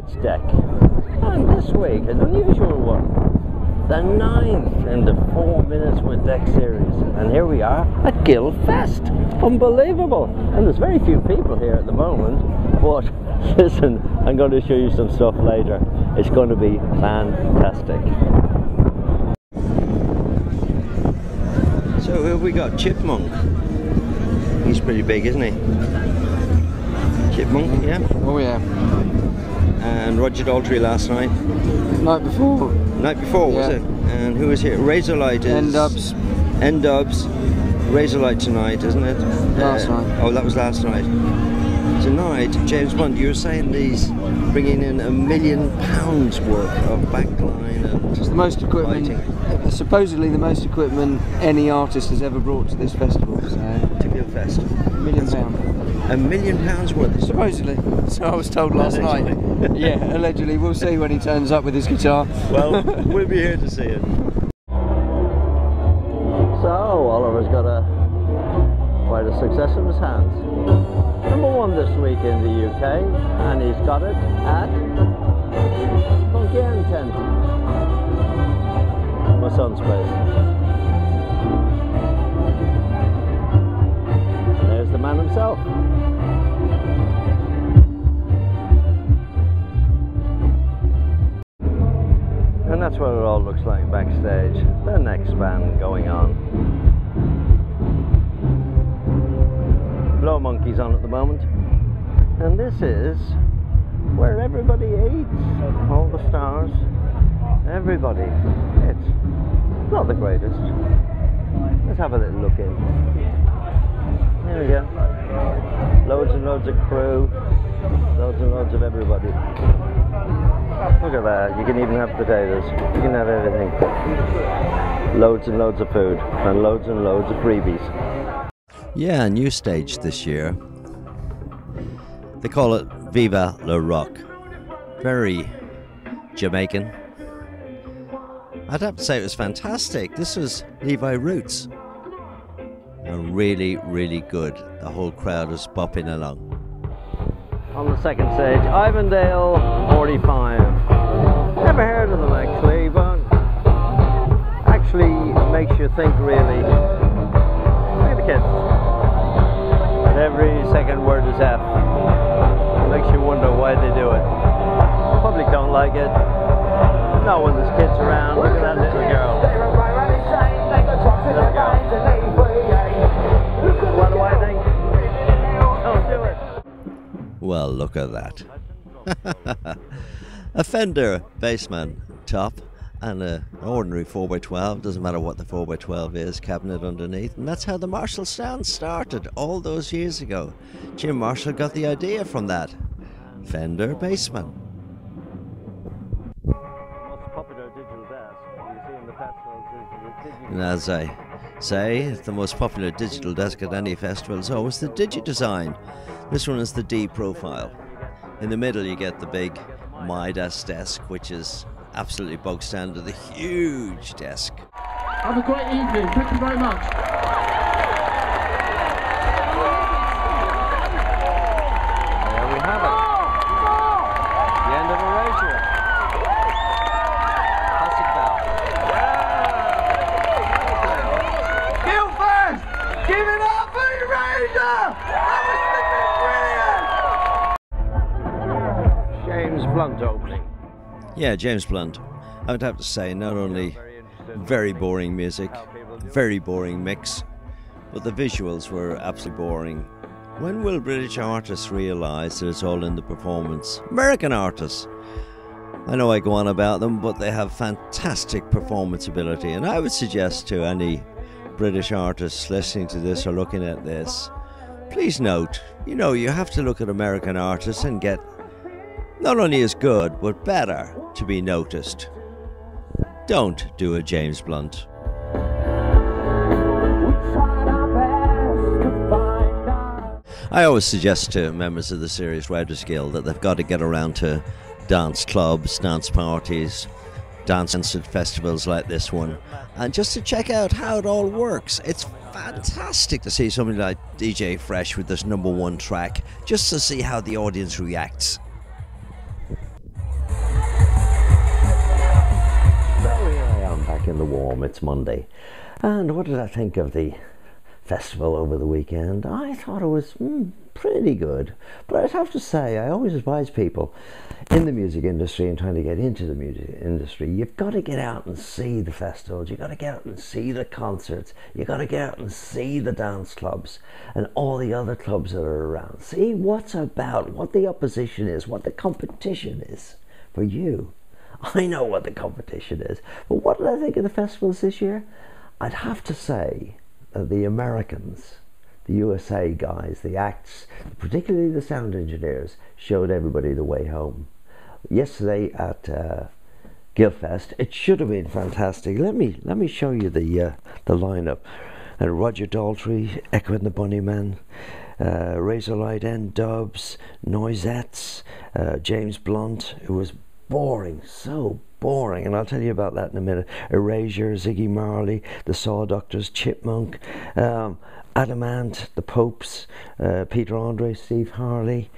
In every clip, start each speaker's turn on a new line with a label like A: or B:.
A: Makehits Dec. And this week, an unusual one. The 9th in the 4 Minutes with Dec series. And here we are at Guild Fest. Unbelievable. And there's very few people here at the moment. But listen, I'm going to show you some stuff later. It's going to be fantastic. So here we got Chipmunk. He's pretty big, isn't he? Chipmunk, yeah?
B: Oh yeah.
A: And Roger Daltrey last night.
B: Night before.
A: Night before,
B: yeah.
A: Was it? And who is here? Razorlight is...
B: N-Dubs.
A: N-Dubs. Razorlight tonight, isn't it?
B: Last night.
A: Oh, that was last night. Tonight, James Bond, you were saying these bringing in £1 million worth of backline and
B: It's the most equipment, supposedly the most equipment any artist has ever brought to this festival. So
A: to Guild Fest.
B: £1 million.
A: £1 million worth.
B: Supposedly. So I was told last night. Yeah, allegedly. We'll see when he turns up with his guitar.
A: Well, we'll be here to see it. So Oliver's got quite a success in his hands. #1 this week in the UK, and he's got it at Funky Tent, my son's place. And there's the man himself. And that's what it all looks like backstage. The next band going on. Blow Monkey's on at the moment, and this is where everybody eats, all the stars, everybody. It's not the greatest. Let's have a little look in. There we go. Loads and loads of crew, loads and loads of everybody. Look at that, you can even have potatoes, you can have everything. Loads and loads of food, and loads of freebies. Yeah, new stage this year. They call it Viva La Rock. Very Jamaican. I'd have to say it was fantastic. This was Levi Roots. And really, really good. The whole crowd was bopping along. On the second stage, Ivandale 45. Never heard of them actually, but actually makes you think really. Look at the kids. Every second word is F. It makes you wonder why they do it. The public don't like it. Not when there's kids around. Look at that little girl. Little girl. What do I think? Don't do it. Well, look at that. A Fender Bassman top and an ordinary 4x12, doesn't matter what the 4x12 is, cabinet underneath. And that's how the Marshall sound started all those years ago. Jim Marshall got the idea from that. Fender Bassman. Most popular digital desk you see in the festivals is the digital. And as I say, the most popular digital desk at any festival is always the Digi-Design. This one is the D profile. In the middle you get the big Midas desk, which is absolutely bog standard, the huge desk.
C: Have a great evening, thank you very much.
A: There we have it. The end of Erasure. Classic bell.
C: Guild Fest! Give it up for Erasure! That was
A: James Blunt opening.
B: Yeah, James Blunt. I would have to say, not only very boring music, very boring mix, but the visuals were absolutely boring. When will British artists realise that it's all in the performance? American artists! I know I go on about them, but they have fantastic performance ability, and I would suggest to any British artists listening to this or looking at this, please note, you have to look at American artists and get not only as good, but better to be noticed. Don't do a James Blunt. I always suggest to members of the Serious Writers Guild that they've got to get around to dance clubs, dance parties, dance concert festivals like this one, and just to check out how it all works. It's fantastic to see somebody like DJ Fresh with this #1 track, just to see how the audience reacts.
A: back in the warm. It's Monday. And what did I think of the festival over the weekend? I thought it was pretty good. But I'd have to say, I always advise people in the music industry and trying to get into the music industry, you've got to get out and see the festivals, you've got to get out and see the concerts, you've got to get out and see the dance clubs and all the other clubs that are around. See what's about, what the opposition is, what the competition is for you. I know what the competition is, but what did I think of the festivals this year? I'd have to say that the Americans, the USA guys, the acts, particularly the sound engineers, showed everybody the way home. Yesterday at Guildfest, it should have been fantastic. Let me show you the lineup. Roger Daltrey, Echo and the Bunnymen, Razorlight End Dubs, Noisettes, James Blunt, who was boring, so boring, and I'll tell you about that in a minute. Erasure, Ziggy Marley, the Saw Doctors, Chipmunk, Adamant, the Popes, Peter Andre, Steve Harley.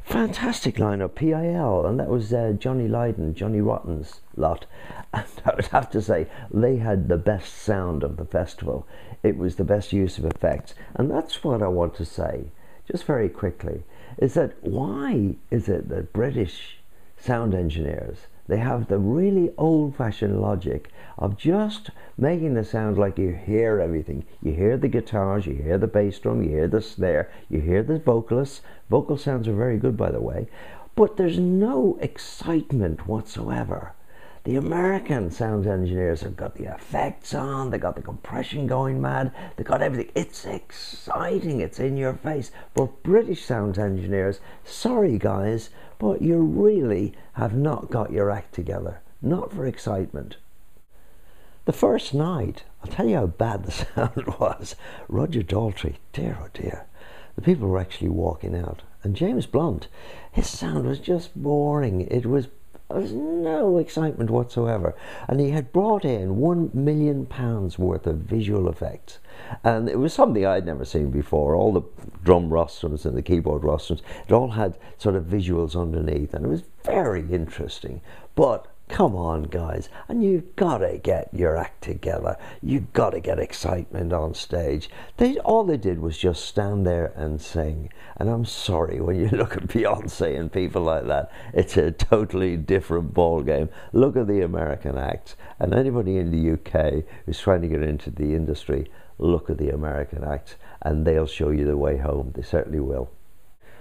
A: Fantastic lineup, PIL, and that was Johnny Lydon, Johnny Rotten's lot. And I would have to say, they had the best sound of the festival. It was the best use of effects, and that's what I want to say, just very quickly, is that why is it that British sound engineers, they have the really old-fashioned logic of just making the sound like you hear everything. You hear the guitars, you hear the bass drum, you hear the snare, you hear the vocalists. Vocal sounds are very good, by the way, but there's no excitement whatsoever. The American sound engineers have got the effects on, they got the compression going mad, they got everything. It's exciting, it's in your face. But British sound engineers, sorry guys, but you really have not got your act together. Not for excitement. The first night, I'll tell you how bad the sound was. Roger Daltrey, dear oh dear. The people were actually walking out. And James Blunt, his sound was just boring. There was no excitement whatsoever, and he had brought in £1 million worth of visual effects, and it was something I'd never seen before. All the drum rostrums and the keyboard rostrums, it all had sort of visuals underneath, and it was very interesting. But come on guys, and you've got to get your act together, you've got to get excitement on stage. All they did was just stand there and sing, and I'm sorry, when you look at Beyonce and people like that, it's a totally different ball game. Look at the American acts, and anybody in the UK who's trying to get into the industry, look at the American acts and they'll show you the way home. They certainly will.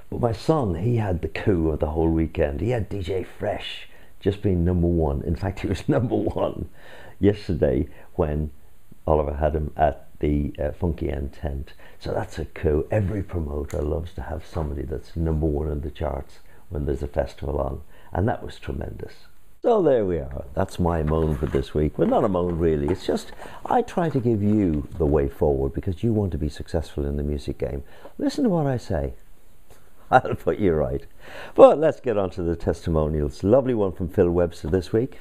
A: But my son, he had the coup of the whole weekend. He had DJ Fresh just being #1. In fact, he was #1 yesterday when Oliver had him at the Funky End tent. So that's a coup. Every promoter loves to have somebody that's #1 in the charts when there's a festival on, and that was tremendous. So there we are. That's my moan for this week. Well, not a moan really. It's just I try to give you the way forward because you want to be successful in the music game. Listen to what I say. I'll put you right. But let's get on to the testimonials. Lovely one from Phil Webster this week.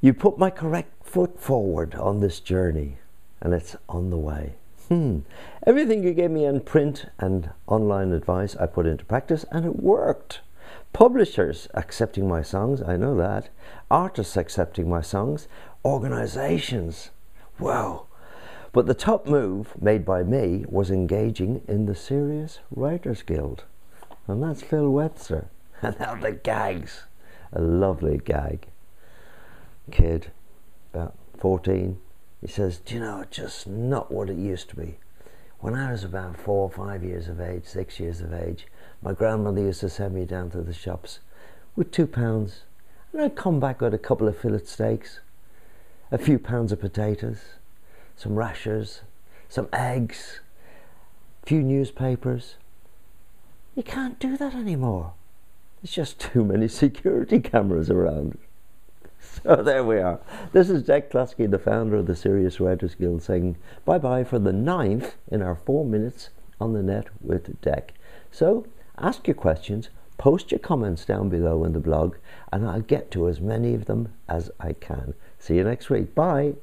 A: You put my correct foot forward on this journey, and it's on the way. Everything you gave me in print and online advice I put into practice, and it worked. Publishers accepting my songs, I know that. Artists accepting my songs. Organizations, wow. But the top move made by me was engaging in the Serious Writers Guild. And that's Phil Webster. And now the gags. A lovely gag. Kid, about 14. He says, do you know, it's just not what it used to be. When I was about 4 or 5 years of age, 6 years of age, my grandmother used to send me down to the shops with £2. And I'd come back with a couple of fillet steaks, a few pounds of potatoes, some rashers, some eggs, a few newspapers. You can't do that anymore. There's just too many security cameras around. So there we are. This is Dec Cluskey, the founder of the Serious Writers Guild, saying bye-bye for the 9th in our 4 minutes on the net with Dec. So ask your questions, post your comments down below in the blog, and I'll get to as many of them as I can. See you next week. Bye.